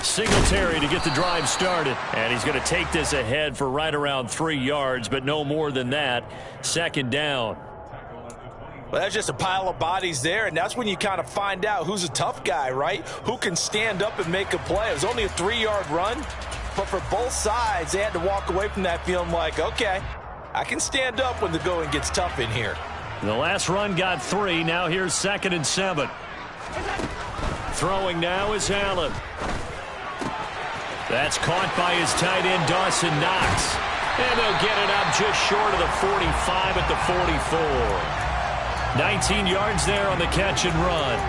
Singletary to get the drive started. And he's going to take this ahead for right around 3 yards, but no more than that. Second down. Well, that's just a pile of bodies there, and that's when you kind of find out who's a tough guy, right? Who can stand up and make a play. It was only a 3-yard run, but for both sides, they had to walk away from that feeling like, okay, I can stand up when the going gets tough in here. The last run got 3. Now here's 2nd and 7. Throwing now is Allen. That's caught by his tight end, Dawson Knox. And they'll get it up just short of the 45 at the 44. 19 yards there on the catch and run.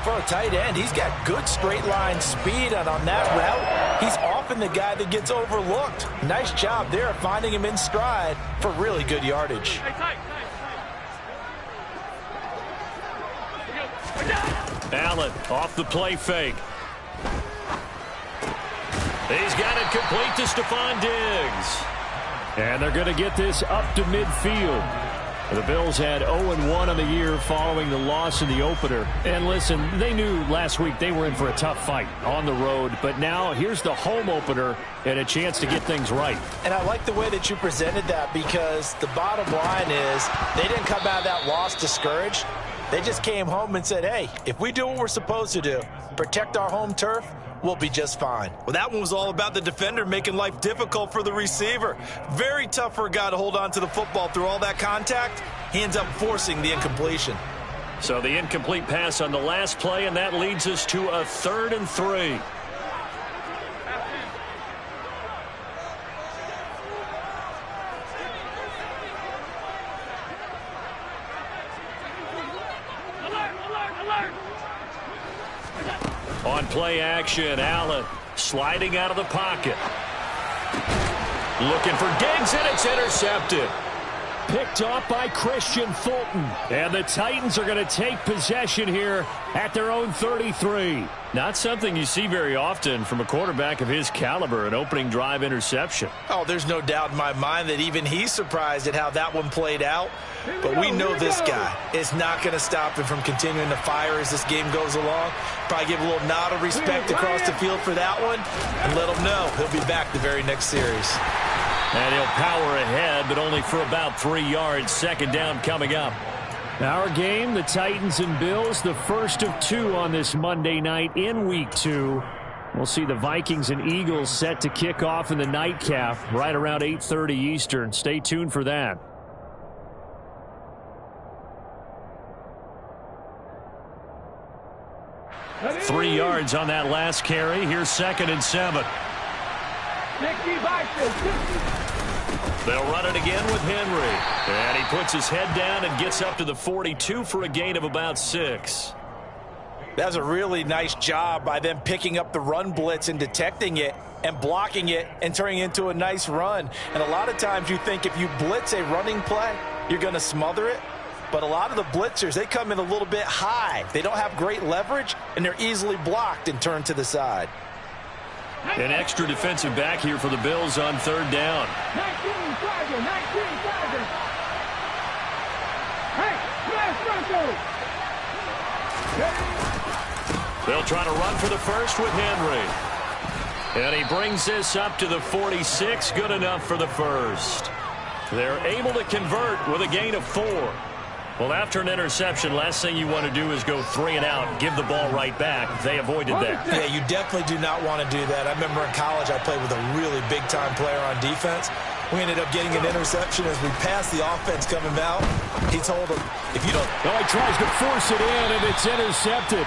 For a tight end, he's got good straight line speed, and on that route, he's often the guy that gets overlooked. Nice job there finding him in stride for really good yardage. Allen off the play fake. He's got it complete to Stephon Diggs. And they're going to get this up to midfield. The Bills had 0-1 on the year following the loss in the opener. And listen, they knew last week they were in for a tough fight on the road. But now here's the home opener and a chance to get things right. And I like the way that you presented that, because the bottom line is they didn't come out of that loss discouraged. They just came home and said, hey, if we do what we're supposed to do, protect our home turf, we'll be just fine. Well, that one was all about the defender making life difficult for the receiver. Very tough for a guy to hold on to the football through all that contact. He ends up forcing the incompletion. So the incomplete pass on the last play, and that leads us to a 3rd and 3. On play action, Allen sliding out of the pocket. Looking for Diggs, and it's intercepted. Picked off by Christian Fulton. And the Titans are going to take possession here at their own 33. Not something you see very often from a quarterback of his caliber, an opening drive interception. Oh, there's no doubt in my mind that even he's surprised at how that one played out. But we know this guy is not going to stop him from continuing to fire as this game goes along. Probably give a little nod of respect across the field for that one and let him know he'll be back the very next series. And he'll power ahead, but only for about 3 yards. Second down coming up. Our game, the Titans and Bills, the first of 2 on this Monday night in Week 2. We'll see the Vikings and Eagles set to kick off in the nightcap right around 8:30 Eastern. Stay tuned for that. Three yards on that last carry. Here's 2nd and 7. They'll run it again with Henry. And he puts his head down and gets up to the 42 for a gain of about 6. That's a really nice job by them picking up the run blitz and detecting it and blocking it and turning it into a nice run. And a lot of times you think if you blitz a running play, you're going to smother it. But a lot of the blitzers, they come in a little bit high. They don't have great leverage, and they're easily blocked and turned to the side. An extra defensive back here for the Bills on 3rd down. 19 Tiger. They'll try to run for the first with Henry. And he brings this up to the 46. Good enough for the first. They're able to convert with a gain of 4. Well, after an interception, last thing you want to do is go 3 and out and give the ball right back. They avoided that. Yeah, you definitely do not want to do that. I remember in college I played with a really big-time player on defense. We ended up getting an interception as we passed the offense coming out. He told him, if you don't... Oh, he tries to force it in, and it's intercepted.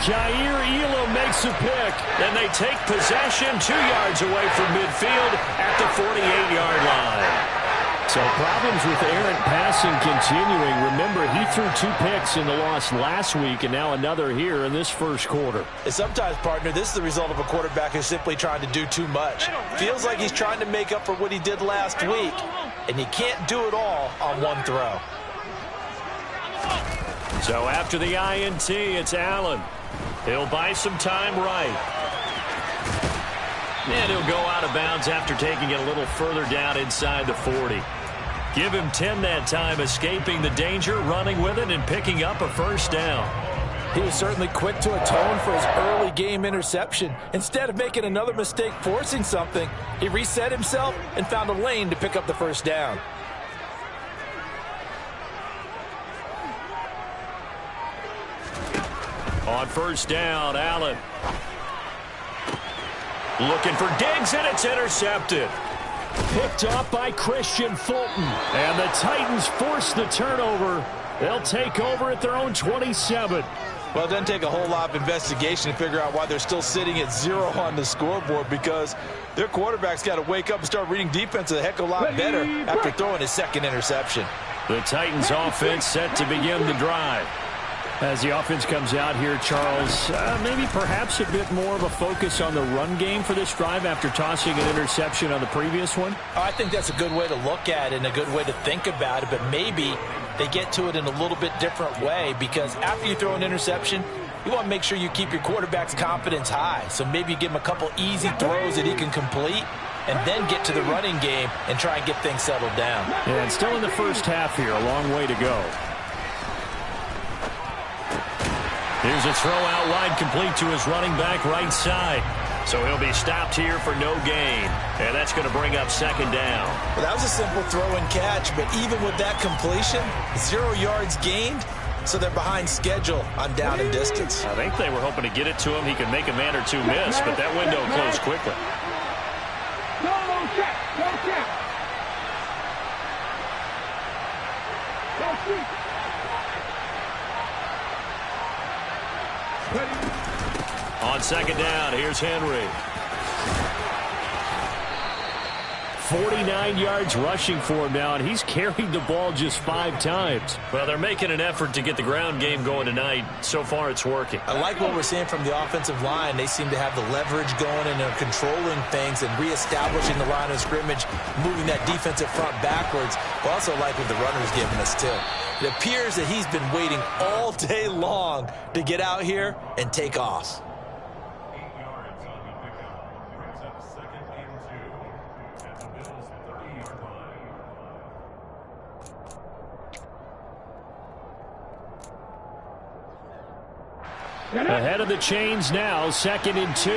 Jair Elam makes a pick, and they take possession 2 yards away from midfield at the 48-yard line. So problems with errant passing continuing. Remember, he threw 2 picks in the loss last week, and now another here in this first quarter. And sometimes, partner, this is the result of a quarterback who's simply trying to do too much. Feels like he's trying to make up for what he did last week, and you can't do it all on one throw. So after the INT, it's Allen. He'll buy some time right. And he'll go out of bounds after taking it a little further down inside the 40. Give him 10 that time, escaping the danger, running with it, and picking up a first down. He was certainly quick to atone for his early game interception. Instead of making another mistake forcing something, he reset himself and found a lane to pick up the first down. On first down, Allen. Looking for Diggs, and it's intercepted. Picked off by Christian Fulton. And the Titans force the turnover. They'll take over at their own 27. Well, it doesn't take a whole lot of investigation to figure out why they're still sitting at 0 on the scoreboard, because their quarterback's got to wake up and start reading defense a heck of a lot better after throwing his second interception. The Titans offense set to begin the drive. As the offense comes out here, Charles, maybe perhaps a bit more of a focus on the run game for this drive after tossing an interception on the previous one? I think that's a good way to look at it and a good way to think about it, but maybe they get to it in a little bit different way, because after you throw an interception, you want to make sure you keep your quarterback's confidence high. So maybe you give him a couple easy throws that he can complete and then get to the running game and try and get things settled down. Yeah, and still in the first half here, a long way to go. Here's a throw out wide, complete to his running back right side. So he'll be stopped here for no gain. And that's going to bring up second down. Well, that was a simple throw and catch, but even with that completion, 0 yards gained, so they're behind schedule on down and distance. I think they were hoping to get it to him. He could make a man or two miss, but that window closed quickly. No check. No check. No check. On second down, here's Henry. 49 yards rushing for him now, and he's carried the ball just 5 times. Well, they're making an effort to get the ground game going tonight. So far, it's working. I like what we're seeing from the offensive line. They seem to have the leverage going, and they're controlling things and reestablishing the line of scrimmage, moving that defensive front backwards. I also like what the runner's giving us, too. It appears that he's been waiting all day long to get out here and take off. Ahead of the chains now, 2nd and 2.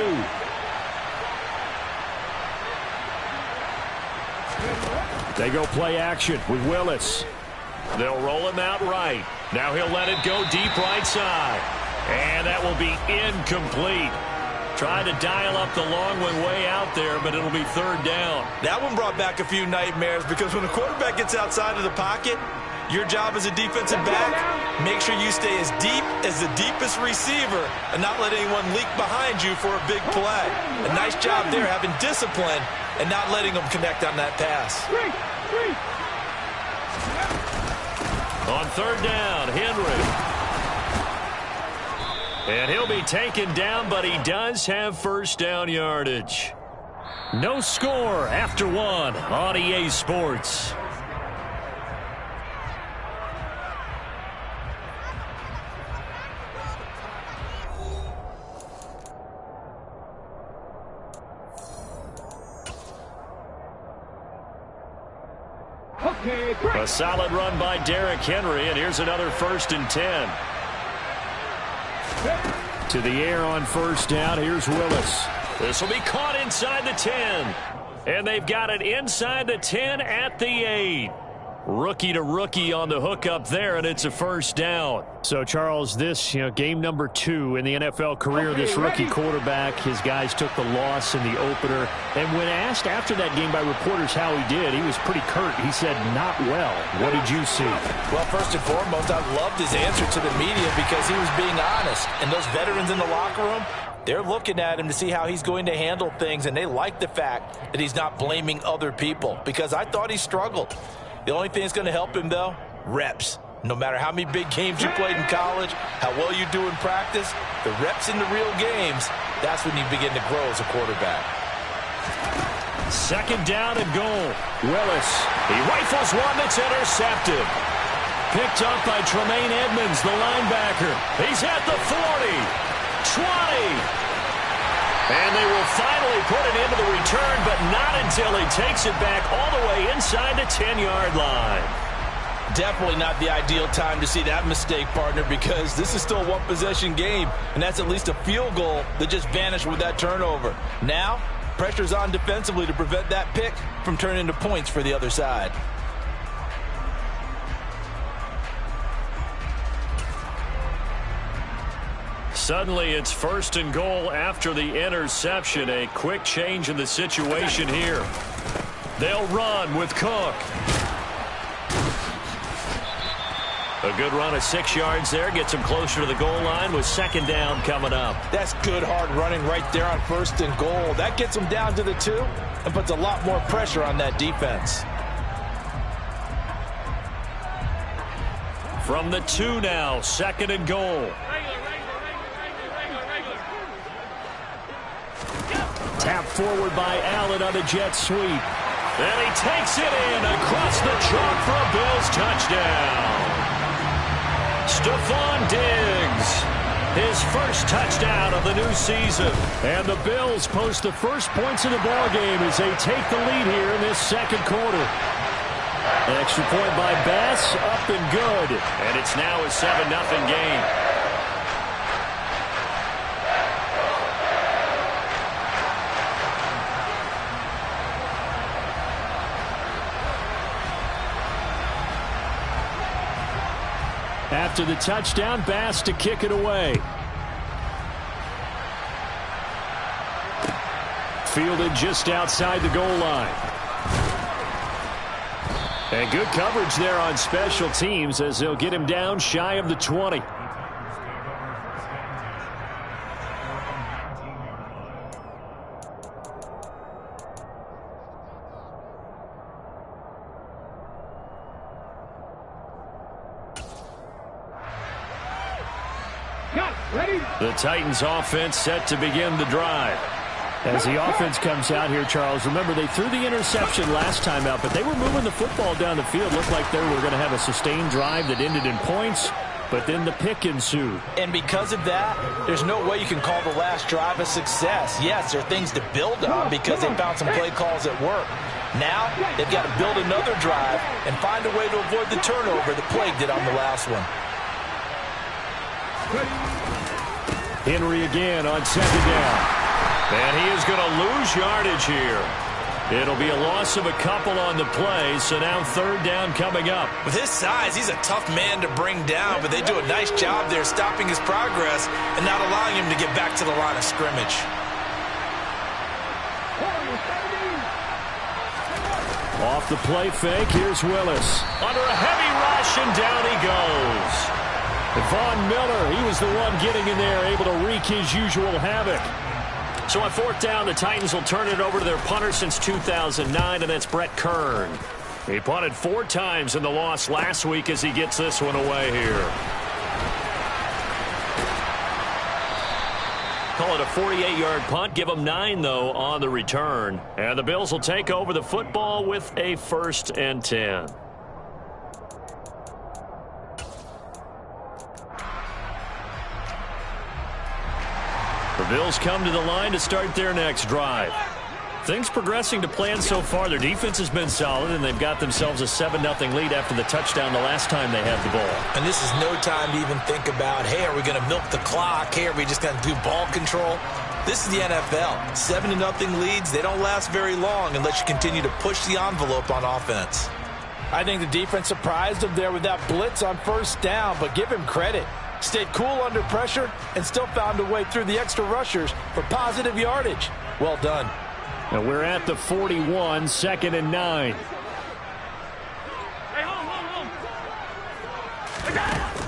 They go play action with Willis. They'll roll him out right. Now he'll let it go deep right side. And that will be incomplete. Trying to dial up the long one way out there, but it'll be 3rd down. That one brought back a few nightmares, because when a quarterback gets outside of the pocket, your job as a defensive back, make sure you stay as deep as the deepest receiver and not let anyone leak behind you for a big play. A nice job there, having discipline and not letting them connect on that pass. On 3rd down, Henry. And he'll be taken down, but he does have first down yardage. No score after 1 on EA Sports. A solid run by Derrick Henry, and here's another 1st and 10. To the air on first down, here's Willis. This will be caught inside the 10. And they've got it inside the 10 at the 8. Rookie to rookie on the hookup there, and it's a first down. So, Charles, this, game number 2 in the NFL career, this rookie quarterback, his guys took the loss in the opener. And when asked after that game by reporters how he did, he was pretty curt. He said, not well. What did you see? Well, first and foremost, I loved his answer to the media, because he was being honest. And those veterans in the locker room, they're looking at him to see how he's going to handle things, and they like the fact that he's not blaming other people, because I thought he struggled. The only thing that's going to help him, though, reps. No matter how many big games you played in college, how well you do in practice, the reps in the real games, that's when you begin to grow as a quarterback. 2nd down and goal. Willis, he rifles one that's intercepted. Picked up by Tremaine Edmonds, the linebacker. He's at the 40, 20. And they will finally put it into the return, but not until he takes it back all the way inside the 10-yard line. Definitely not the ideal time to see that mistake, partner, because this is still a one-possession game, and that's at least a field goal that just vanished with that turnover. Now, pressure's on defensively to prevent that pick from turning into points for the other side. Suddenly, it's 1st and goal after the interception. A quick change in the situation here. They'll run with Cook. A good run of 6 yards there. Gets him closer to the goal line with 2nd down coming up. That's good hard running right there on 1st and goal. That gets him down to the 2 and puts a lot more pressure on that defense. From the 2 now, 2nd and goal. Tap forward by Allen on the jet sweep. And he takes it in across the chalk for a Bills touchdown. Stephon Diggs, his first touchdown of the new season. And the Bills post the first points of the ballgame as they take the lead here in this 2nd quarter. An extra point by Bass, up and good. And it's now a 7-0 game. After the touchdown, Bass to kick it away. Fielded just outside the goal line. And good coverage there on special teams as they'll get him down shy of the 20. The Titans offense set to begin the drive. As the offense comes out here, Charles, remember they threw the interception last time out, but they were moving the football down the field. Looked like they were going to have a sustained drive that ended in points, but then the pick ensued. And because of that, there's no way you can call the last drive a success. Yes, there are things to build on because they found some play calls at work. Now, they've got to build another drive and find a way to avoid the turnover that plagued it on the last one. Henry again on 2nd down. And he is going to lose yardage here. It'll be a loss of a couple on the play, so now 3rd down coming up. With his size, he's a tough man to bring down, but they do a nice job there stopping his progress and not allowing him to get back to the line of scrimmage. Off the play fake, here's Willis. Under a heavy rush, and down he goes. Von Miller, he was the one getting in there, able to wreak his usual havoc. So on 4th down, the Titans will turn it over to their punter since 2009, and that's Brett Kern. He punted 4 times in the loss last week as he gets this one away here. Call it a 48-yard punt. Give them 9, though, on the return. And the Bills will take over the football with a 1st and 10. The Bills come to the line to start their next drive. Things progressing to plan so far. Their defense has been solid, and they've got themselves a 7-0 lead after the touchdown the last time they had the ball. And this is no time to even think about, hey, are we going to milk the clock? Hey, are we just going to do ball control? This is the NFL. 7-0 leads, they don't last very long unless you continue to push the envelope on offense. I think the defense surprised them there with that blitz on 1st down, but give him credit. Stayed cool under pressure and still found a way through the extra rushers for positive yardage. Well done. And we're at the 41, 2nd and 9.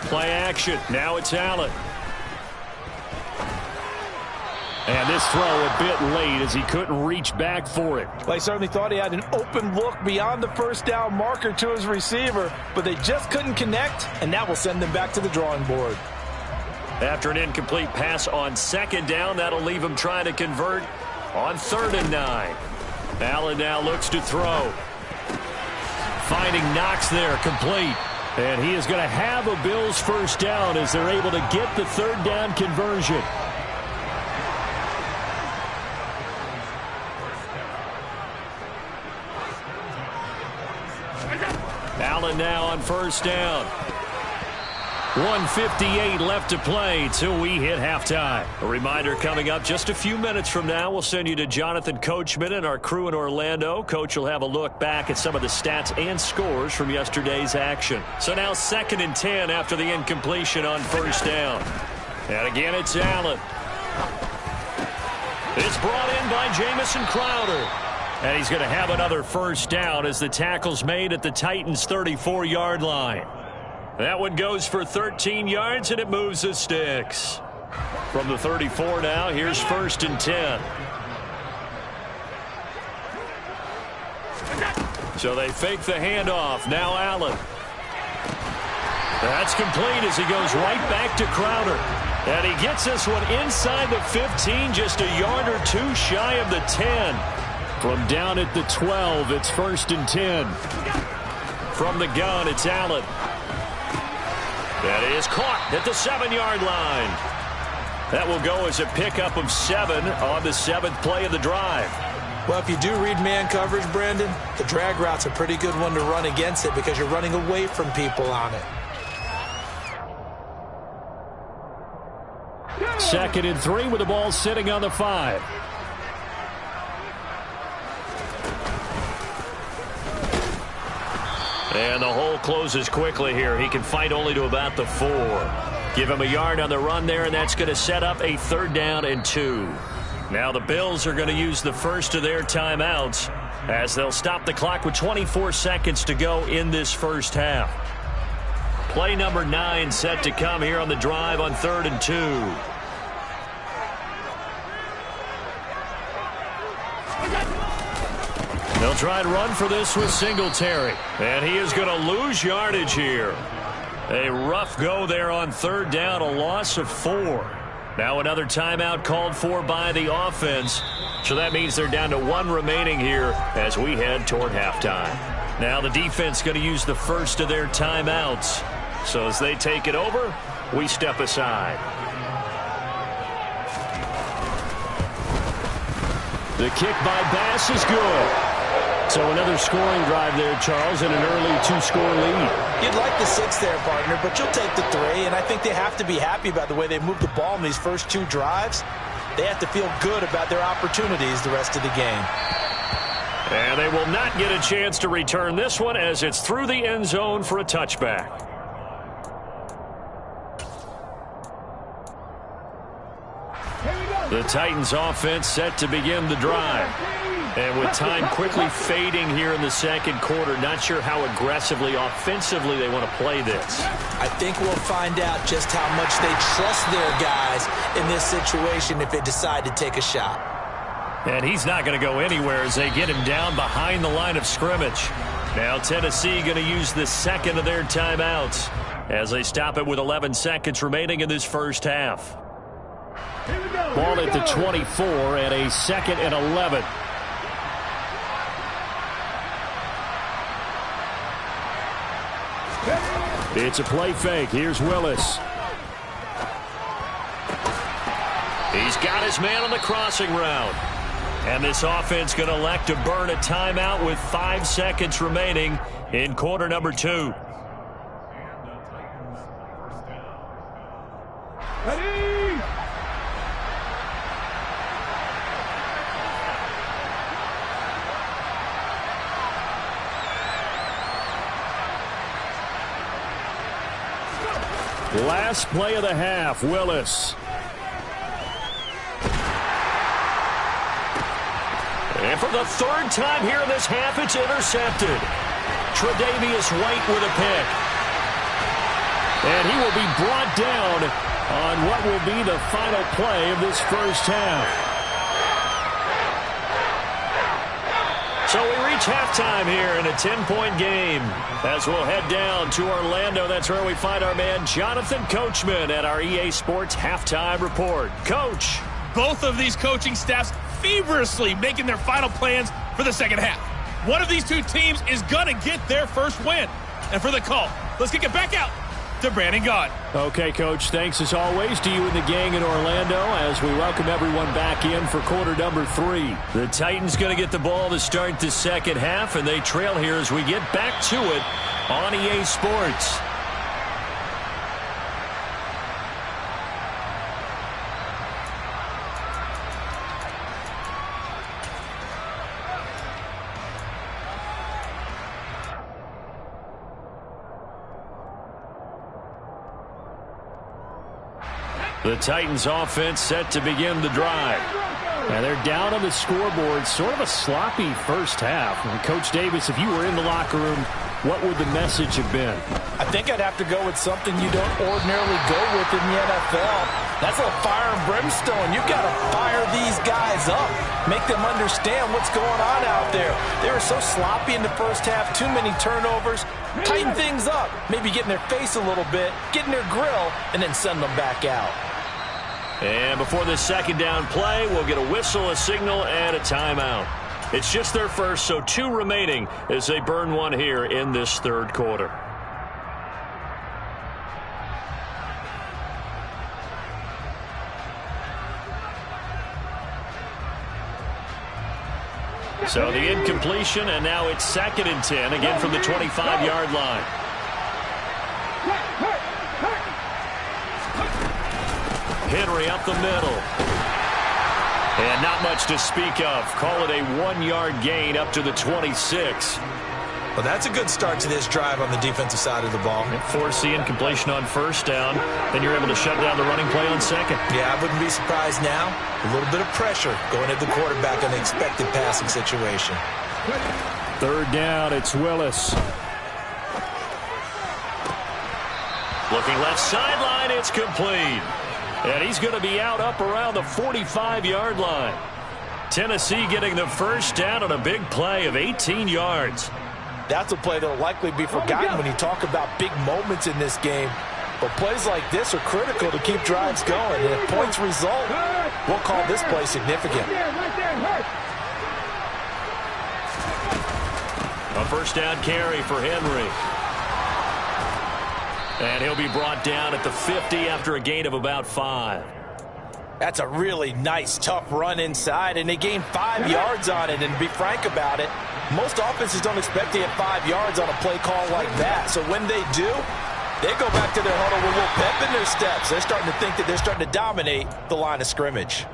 Play action. Now it's Allen. And this throw a bit late as he couldn't reach back for it. Well, he certainly thought he had an open look beyond the 1st down marker to his receiver, but they just couldn't connect, and that will send them back to the drawing board. After an incomplete pass on 2nd down, that'll leave him trying to convert on 3rd and 9. Allen now looks to throw. Finding Knox there, complete. And he is going to have a Bills 1st down as they're able to get the 3rd down conversion. 7 now on first down. 1:58 left to play till we hit halftime. A reminder coming up just a few minutes from now. We'll send you to Jonathan Coachman and our crew in Orlando. Coach will have a look back at some of the stats and scores from yesterday's action. So now 2nd and 10 after the incompletion on first down. And again, it's Allen. It's brought in by Jamison Crowder. And he's going to have another first down as the tackle's made at the Titans' 34-yard line. That one goes for 13 yards, and it moves the sticks. From the 34 now, here's 1st and 10. So they fake the handoff. Now Allen. That's complete as he goes right back to Crowder. And he gets this one inside the 15, just a yard or two shy of the 10. From down at the 12, it's 1st and 10. From the gun, it's Allen. That is caught at the 7-yard line. That will go as a pickup of 7 on the 7th play of the drive. Well, if you do read man coverage, Brandon, the drag route's a pretty good one to run against it because you're running away from people on it. 2nd and 3 with the ball sitting on the 5. And the hole closes quickly here. He can fight only to about the 4. Give him a yard on the run there, and that's going to set up a 3rd down and 2. Now the Bills are going to use the first of their timeouts as they'll stop the clock with 24 seconds to go in this first half. Play number 9 set to come here on the drive on 3rd and 2. They'll try and run for this with Singletary. And he is going to lose yardage here. A rough go there on 3rd down, a loss of 4. Now another timeout called for by the offense. So that means they're down to 1 remaining here as we head toward halftime. Now the defense going to use the first of their timeouts. So as they take it over, we step aside. The kick by Bass is good. So another scoring drive there, Charles, and an early 2-score lead. You'd like the 6 there, partner, but you'll take the 3, and I think they have to be happy about the way they moved the ball in these first 2 drives. They have to feel good about their opportunities the rest of the game. And they will not get a chance to return this one as it's through the end zone for a touchback. The Titans offense set to begin the drive. And with time quickly fading here in the 2nd quarter, not sure how aggressively, offensively they want to play this. I think we'll find out just how much they trust their guys in this situation if they decide to take a shot. And he's not going to go anywhere as they get him down behind the line of scrimmage. Now Tennessee going to use the 2nd of their timeouts as they stop it with 11 seconds remaining in this first half. Ball at the 24 and a 2nd and 11. It's a play fake. Here's Willis. He's got his man on the crossing route. And this offense going to elect to burn a timeout with 5 seconds remaining in quarter number 2. Ready? Last play of the half, Willis. And for the 3rd time here in this half, it's intercepted. Tre'Davious White with a pick. And he will be brought down on what will be the final play of this first half. So we reach halftime here in a 10-point game. As we'll head down to Orlando, that's where we find our man Jonathan Coachman at our EA Sports Halftime Report. Coach. Both of these coaching staffs feverishly making their final plans for the second half. One of these 2 teams is going to get their first win. And for the call, let's kick it back out to Brandon Gaudin. Okay, Coach, thanks as always to you and the gang in Orlando as we welcome everyone back in for quarter number 3. The Titans going to get the ball to start the second half, and they trail here as we get back to it on EA Sports. The Titans offense set to begin the drive. And they're down on the scoreboard. Sort of a sloppy first half. And Coach Davis, if you were in the locker room, what would the message have been? I think I'd have to go with something you don't ordinarily go with in the NFL. That's a fire and brimstone. You've got to fire these guys up. Make them understand what's going on out there. They were so sloppy in the first half. Too many turnovers. Tighten things up. Maybe get in their face a little bit. Get in their grill. And then send them back out. And before the second down play, we'll get a whistle, a signal, and a timeout. It's just their first, so 2 remaining as they burn one here in this third quarter. So the incompletion, and now it's 2nd and 10, again from the 25-yard line. Henry up the middle. And not much to speak of. Call it a 1-yard gain up to the 26. Well, that's a good start to this drive on the defensive side of the ball. Force the incompletion on first down. Then you're able to shut down the running play on second. Yeah, I wouldn't be surprised now. A little bit of pressure going at the quarterback on the expected passing situation. 3rd down, it's Willis. Looking left sideline, it's complete. And he's going to be out up around the 45-yard line. Tennessee getting the first down on a big play of 18 yards. That's a play that will likely be forgotten when you talk about big moments in this game. But plays like this are critical to keep drives going. And if points result, we'll call this play significant. A first down carry for Henry. And he'll be brought down at the 50 after a gain of about 5. That's a really nice, tough run inside, and they gained 5 yards on it. And to be frank about it, most offenses don't expect to get 5 yards on a play call like that. So when they do, they go back to their huddle with a little pep in their steps. They're starting to think that they're starting to dominate the line of scrimmage.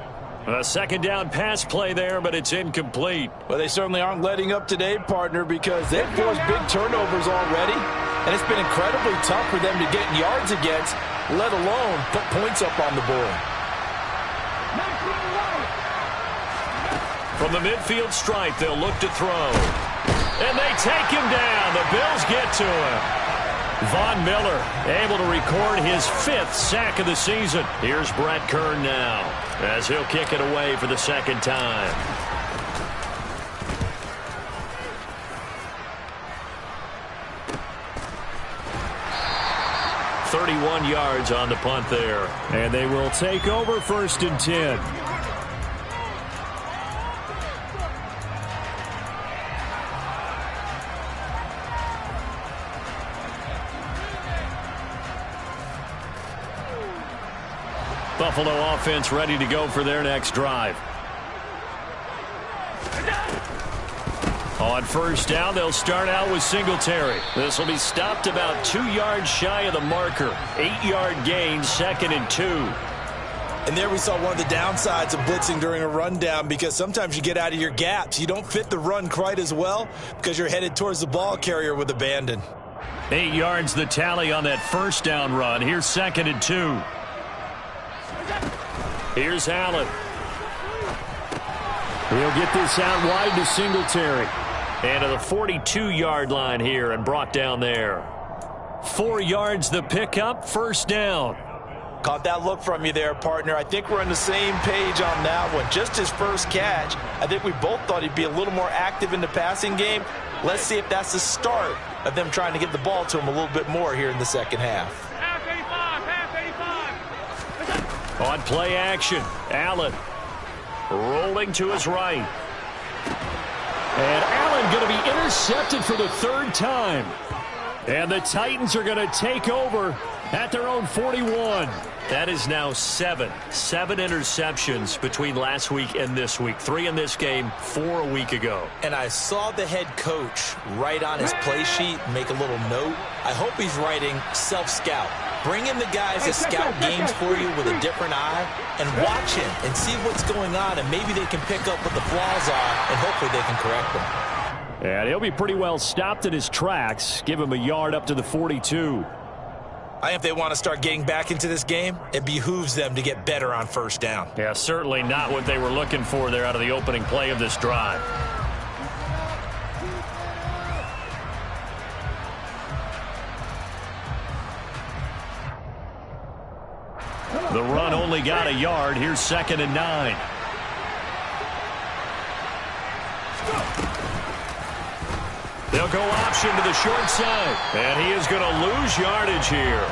A second down pass play there, but it's incomplete. Well, they certainly aren't letting up today, partner, because they've forced big turnovers already. And it's been incredibly tough for them to get yards against, let alone put points up on the board. From the midfield stripe, they'll look to throw. And they take him down. The Bills get to him. Von Miller able to record his 5th sack of the season. Here's Brett Kern now as he'll kick it away for the second time. .31 yards on the punt there. And they will take over 1st and 10. Buffalo offense ready to go for their next drive. On first down, they'll start out with Singletary. This will be stopped about 2 yards shy of the marker. 8-yard gain, 2nd and 2. And there we saw one of the downsides of blitzing during a rundown, because sometimes you get out of your gaps. You don't fit the run quite as well because you're headed towards the ball carrier with abandon. 8 yards the tally on that first down run. Here's 2nd and 2. Here's Allen. He'll get this out wide to Singletary. And to the 42-yard line here and brought down there. 4 yards the pickup, first down. Caught that look from you there, partner. I think we're on the same page on that one. Just his first catch. I think we both thought he'd be a little more active in the passing game. Let's see if that's the start of them trying to get the ball to him a little bit more here in the second half. On play action, Allen rolling to his right. And Allen going to be intercepted for the 3rd time. And the Titans are going to take over at their own 41. That is now seven interceptions between last week and this week. 3 in this game, 4 a week ago. And I saw the head coach write on his play sheet, make a little note. I hope he's writing self-scout. Bring in the guys that scout games for you with a different eye and watch him and see what's going on, and maybe they can pick up what the flaws are, and hopefully they can correct them. And he'll be pretty well stopped in his tracks. Give him a yard up to the 42. If they want to start getting back into this game, it behooves them to get better on first down. Yeah, certainly not what they were looking for there out of the opening play of this drive. The run only got a yard. Here's 2nd and 9. They'll go option to the short side. And he is going to lose yardage here.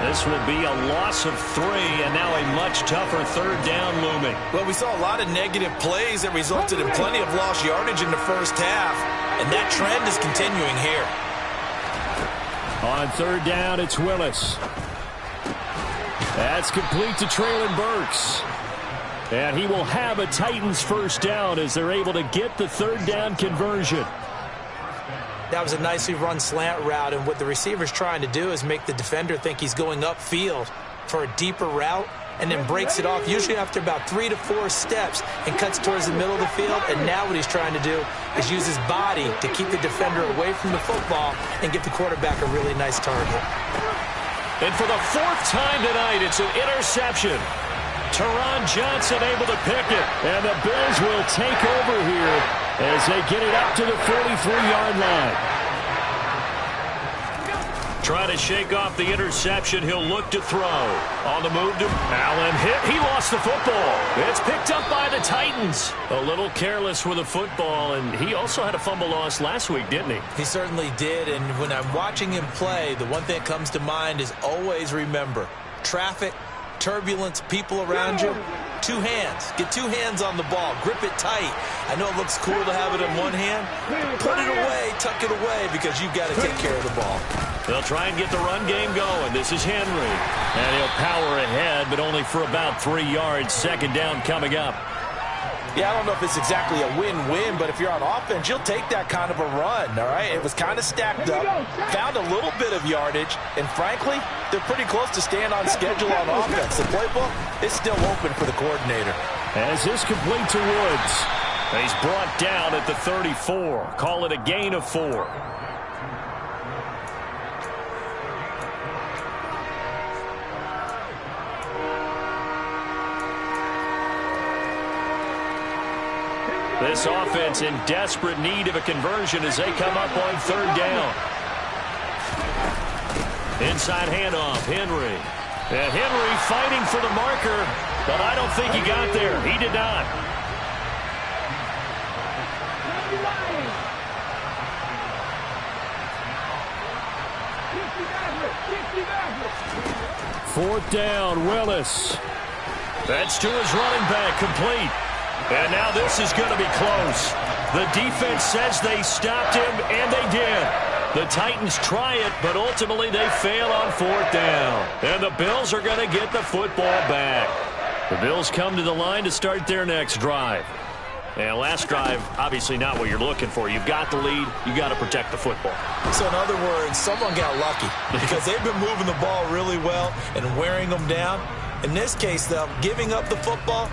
This will be a loss of 3, and now a much tougher 3rd down looming. Well, we saw a lot of negative plays that resulted in plenty of lost yardage in the first half, and that trend is continuing here. On 3rd down, it's Willis. That's complete to Treylon Burks. And he will have a Titans first down as they're able to get the 3rd down conversion. That was a nicely run slant route, and what the receiver's trying to do is make the defender think he's going upfield for a deeper route, and then breaks it off, usually after about 3 to 4 steps, and cuts towards the middle of the field. And now what he's trying to do is use his body to keep the defender away from the football and give the quarterback a really nice target. And for the 4th time tonight, it's an interception. Taron Johnson able to pick it. And the Bills will take over here as they get it up to the 43-yard line. Trying to shake off the interception. He'll look to throw. On the move to Allen. Hit. He lost the football. It's picked up by the Titans. A little careless with the football, and he also had a fumble loss last week, didn't he? He certainly did, and when I'm watching him play, the one thing that comes to mind is always remember, traffic, turbulence, people around you, 2 hands. Get 2 hands on the ball. Grip it tight. I know it looks cool to have it in one hand. Put it away, tuck it away, because you've got to take care of the ball. They'll try and get the run game going. This is Henry. And he'll power ahead, but only for about 3 yards. 2nd down coming up. Yeah, I don't know if it's exactly a win-win, but if you're on offense, you'll take that kind of a run, all right? It was kind of stacked up, found a little bit of yardage, and frankly, they're pretty close to staying on schedule on offense. The playbook is still open for the coordinator. As this complete to Woods. He's brought down at the 34. Call it a gain of 4. This offense in desperate need of a conversion as they come up on 3rd down. Inside handoff, Henry. And Henry fighting for the marker, but I don't think he got there. He did not. Fourth down, Willis. That's to his running back, complete. And now this is going to be close. The defense says they stopped him, and they did. The Titans try it, but ultimately they fail on 4th down. And the Bills are going to get the football back. The Bills come to the line to start their next drive. And last drive, obviously not what you're looking for. You've got the lead. You've got to protect the football. So in other words, someone got lucky because they've been moving the ball really well and wearing them down. In this case, though, giving up the football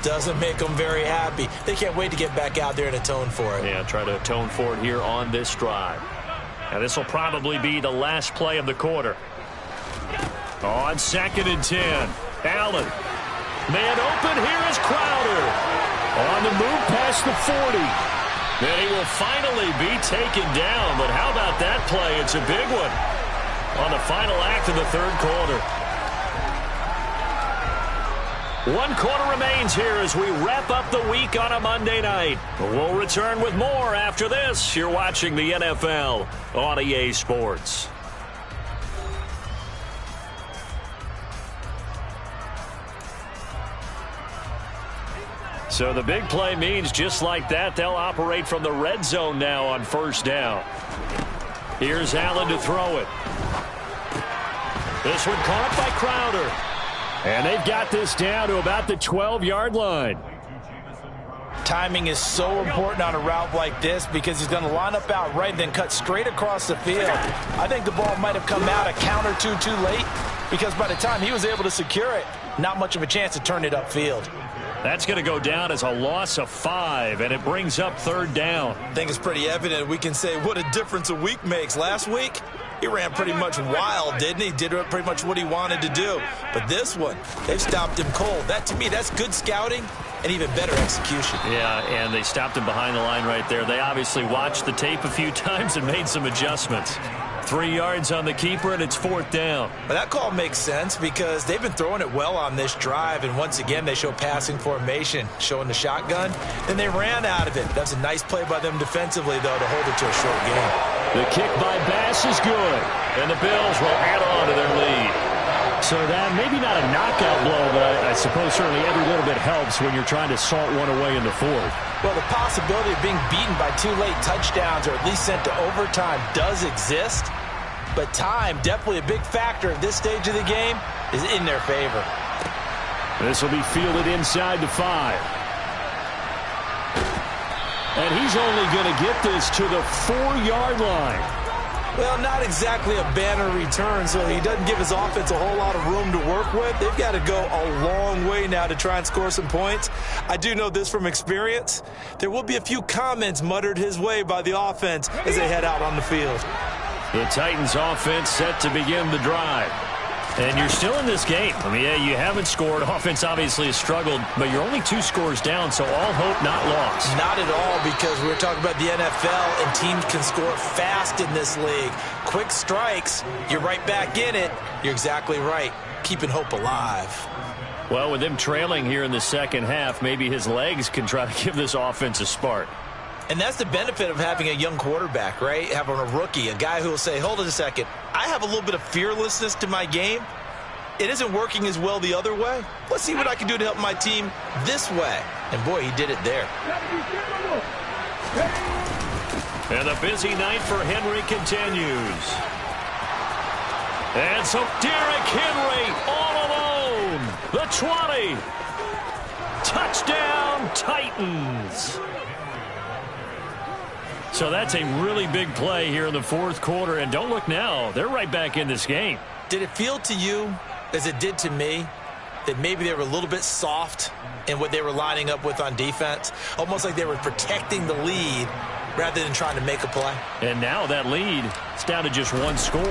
doesn't make them very happy. They can't wait to get back out there and atone for it. Yeah, try to atone for it here on this drive. And this will probably be the last play of the quarter. On 2nd and 10, Allen. Man open, here is Crowder. On the move past the 40. Then he will finally be taken down. But how about that play? It's a big one on the final act of the 3rd quarter. 1 quarter remains here as we wrap up the week on a Monday night. We'll return with more after this. You're watching the NFL on EA Sports. So the big play means just like that, they'll operate from the red zone now on 1st down. Here's Allen to throw it. This one caught by Crowder. And they've got this down to about the 12-yard line. Timing is so important on a route like this because he's going to line up out right and then cut straight across the field. I think the ball might have come out a count or two too late because by the time he was able to secure it, not much of a chance to turn it upfield. That's going to go down as a loss of 5, and it brings up 3rd down. I think it's pretty evident we can say what a difference a week makes. Last week, he ran pretty much wild, didn't he? Did pretty much what he wanted to do. But this one, they've stopped him cold. That, to me, that's good scouting and even better execution. Yeah, and they stopped him behind the line right there. They obviously watched the tape a few times and made some adjustments. 3 yards on the keeper, and it's 4th down. But that call makes sense because they've been throwing it well on this drive, and once again, they show passing formation, showing the shotgun, and they ran out of it. That's a nice play by them defensively, though, to hold it to a short game. The kick by Bass is good, and the Bills will add on to their lead. So that maybe not a knockout blow, but I suppose certainly every little bit helps when you're trying to salt one away in the 4th. Well, the possibility of being beaten by 2 late touchdowns or at least sent to overtime does exist, but time, definitely a big factor at this stage of the game, is in their favor. This will be fielded inside the 5. And he's only going to get this to the 4-yard line. Well, not exactly a banner return, so he doesn't give his offense a whole lot of room to work with. They've got to go a long way now to try and score some points. I do know this from experience. There will be a few comments muttered his way by the offense as they head out on the field. The Titans offense set to begin the drive. And you're still in this game. I mean, yeah, you haven't scored. Offense obviously has struggled, but you're only 2 scores down, so all hope not lost. Not at all, because we're talking about the NFL, and teams can score fast in this league. Quick strikes, you're right back in it. You're exactly right. Keeping hope alive. Well, with them trailing here in the second half, maybe his legs can try to give this offense a spark. And that's the benefit of having a young quarterback, right? Having a rookie, a guy who will say, hold it a second, I have a little bit of fearlessness to my game. It isn't working as well the other way. Let's see what I can do to help my team this way. And boy, he did it there. And the busy night for Henry continues. And so Derrick Henry all alone. The 20. Touchdown, Titans. So that's a really big play here in the 4th quarter. And don't look now. They're right back in this game. Did it feel to you, as it did to me, that maybe they were a little bit soft in what they were lining up with on defense? Almost like they were protecting the lead rather than trying to make a play. And now that lead is down to just 1 score.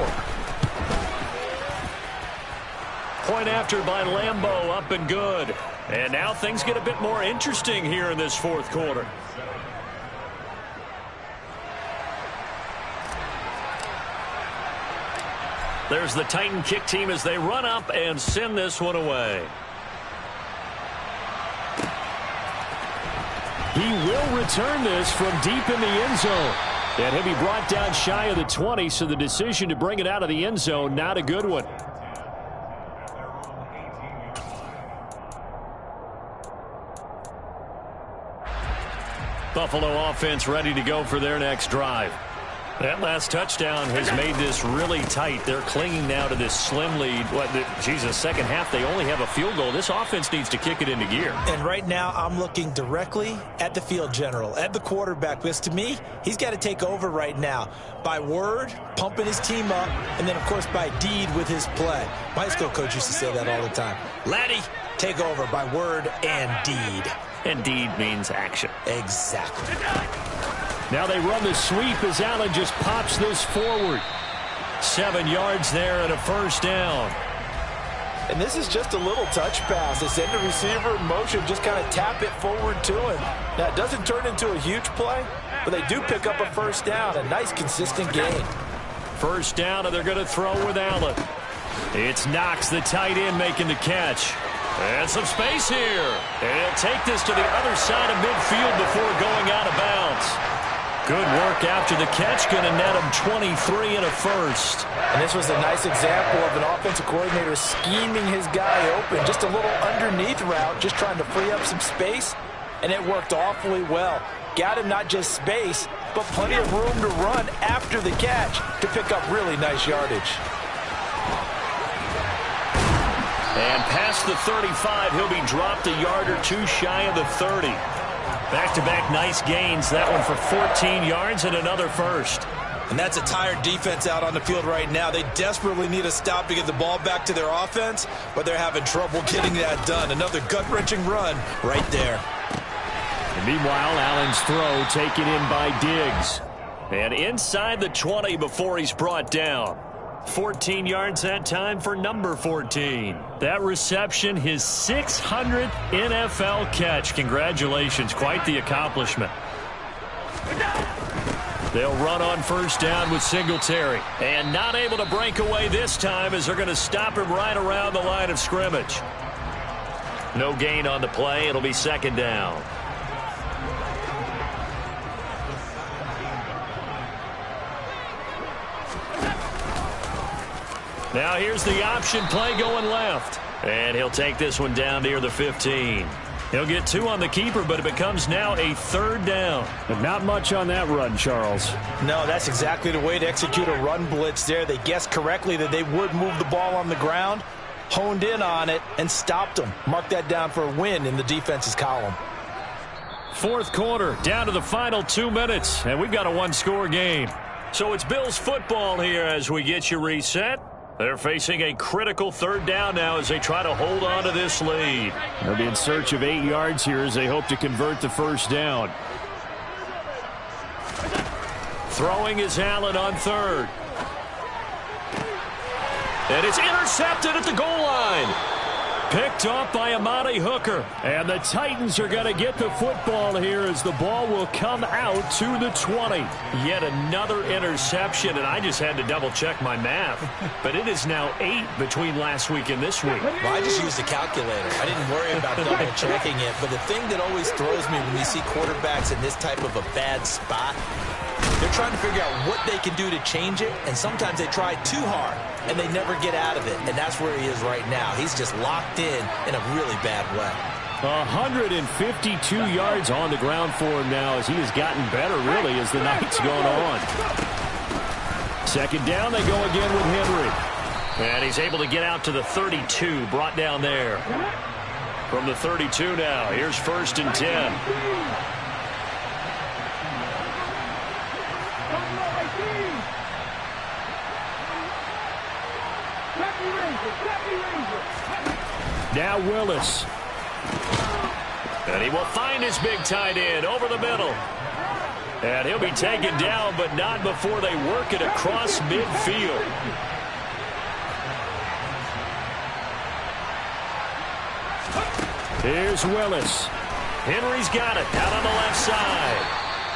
Point after by Lambeau, up and good. And now things get a bit more interesting here in this 4th quarter. There's the Titan kick team as they run up and send this one away. He will return this from deep in the end zone. And he'll be brought down shy of the 20, so the decision to bring it out of the end zone, not a good one. Buffalo offense ready to go for their next drive. That last touchdown has made this really tight. They're clinging now to this slim lead. Second half, they only have a field goal. This offense needs to kick it into gear. And right now, I'm looking directly at the field general, at the quarterback, because to me, he's got to take over right now. By word, pumping his team up, and then, of course, by deed with his play. My high school coach used to say that all the time. Laddie, take over by word and deed. And deed means action. Exactly. Now they run the sweep as Allen just pops this forward. 7 yards there and a 1st down. And this is just a little touch pass. They send the receiver in motion, just kind of tap it forward to him. Now, it doesn't turn into a huge play, but they do pick up a 1st down. A nice, consistent gain. 1st down, and they're going to throw with Allen. It's Knox, the tight end, making the catch. And some space here. And he'll take this to the other side of midfield before going out of bounds. Good work after the catch. Going to net him 23 and a 1st. And this was a nice example of an offensive coordinator scheming his guy open. Just a little underneath route, just trying to free up some space. And it worked awfully well. Got him not just space, but plenty of room to run after the catch to pick up really nice yardage. And past the 35, he'll be dropped a yard or two shy of the 30. Back-to-back nice gains. That one for 14 yards and another first. And that's a tired defense out on the field right now. They desperately need a stop to get the ball back to their offense, but they're having trouble getting that done. Another gut-wrenching run right there. And meanwhile, Allen's throw taken in by Diggs. And inside the 20 before he's brought down. 14 yards that time for number 14. That reception, his 600th NFL catch. Congratulations. Quite the accomplishment. They'll run on first down with Singletary. And not able to break away this time as they're going to stop him right around the line of scrimmage. No gain on the play. It'll be second down. Now here's the option play going left. And he'll take this one down near the 15. He'll get 2 on the keeper, but it becomes now a third down. But not much on that run, Charles. No, that's exactly the way to execute a run blitz there. They guessed correctly that they would move the ball on the ground, honed in on it, and stopped them. Mark that down for a win in the defense's column. Fourth quarter, down to the final 2 minutes, and we've got a one-score game. So it's Bills football here as we get you reset. They're facing a critical third down now as they try to hold on to this lead. They'll be in search of 8 yards here as they hope to convert the first down. Throwing is Allen on third. And it's intercepted at the goal line. Picked off by Amani Hooker. And the Titans are going to get the football here as the ball will come out to the 20. Yet another interception, and I just had to double-check my math. But it is now 8 between last week and this week. Well, I just used a calculator. I didn't worry about double-checking it. But the thing that always throws me when you see quarterbacks in this type of a bad spot, they're trying to figure out what they can do to change it, and sometimes they try too hard, and they never get out of it, and that's where he is right now. He's just locked in a really bad way. 152 yards on the ground for him now as he has gotten better, really, as the night's gone on. Second down, they go again with Henry. And he's able to get out to the 32, brought down there. From the 32 now, here's first and 10. Now Willis. And he will find his big tight end over the middle. And he'll be taken down, but not before they work it across midfield. Here's Willis. Henry's got it out on the left side.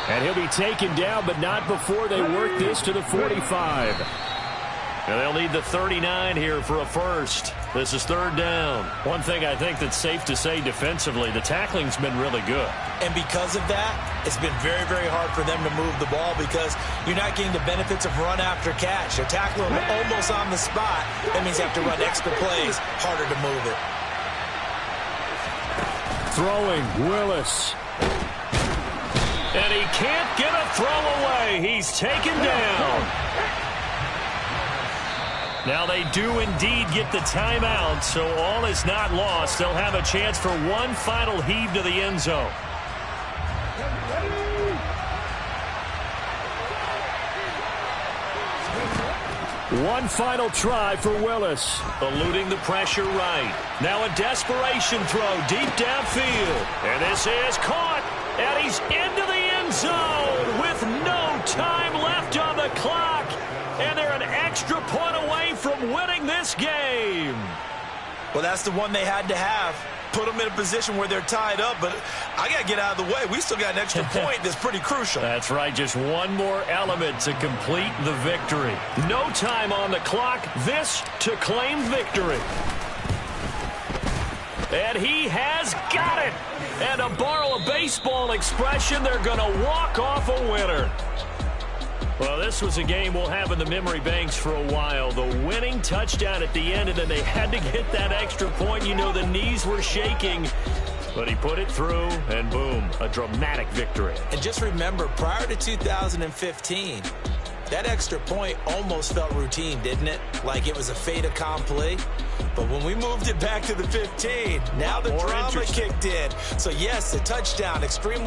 And he'll be taken down, but not before they work this to the 45. And they'll need the 39 here for a first. This is third down. One thing I think that's safe to say defensively, the tackling's been really good. And because of that, it's been very, very hard for them to move the ball because you're not getting the benefits of run after catch. They're tackling almost on the spot. That means you have to run extra plays, harder to move it. Throwing, Willis. And he can't get a throw away. He's taken down. Now they do indeed get the timeout, so all is not lost. They'll have a chance for one final heave to the end zone. One final try for Willis. Eluding the pressure right. Now a desperation throw deep downfield. And this is caught. And he's into the end zone with no time left on the clock. And they're an extra point away from winning this game. Well, that's the one they had to have. Put them in a position where they're tied up, but I got to get out of the way. We still got an extra point that's pretty crucial. That's right. Just one more element to complete the victory. No time on the clock. This to claim victory. And he has got it. And to borrow a baseball expression, they're going to walk off a winner. Well, this was a game we'll have in the memory banks for a while. The winning touchdown at the end, and then they had to get that extra point. You know, the knees were shaking. But he put it through, and boom, a dramatic victory. And just remember, prior to 2015, that extra point almost felt routine, didn't it? Like it was a fait accompli. But when we moved it back to the 15, now the drama kicked in. So yes, a touchdown, extremely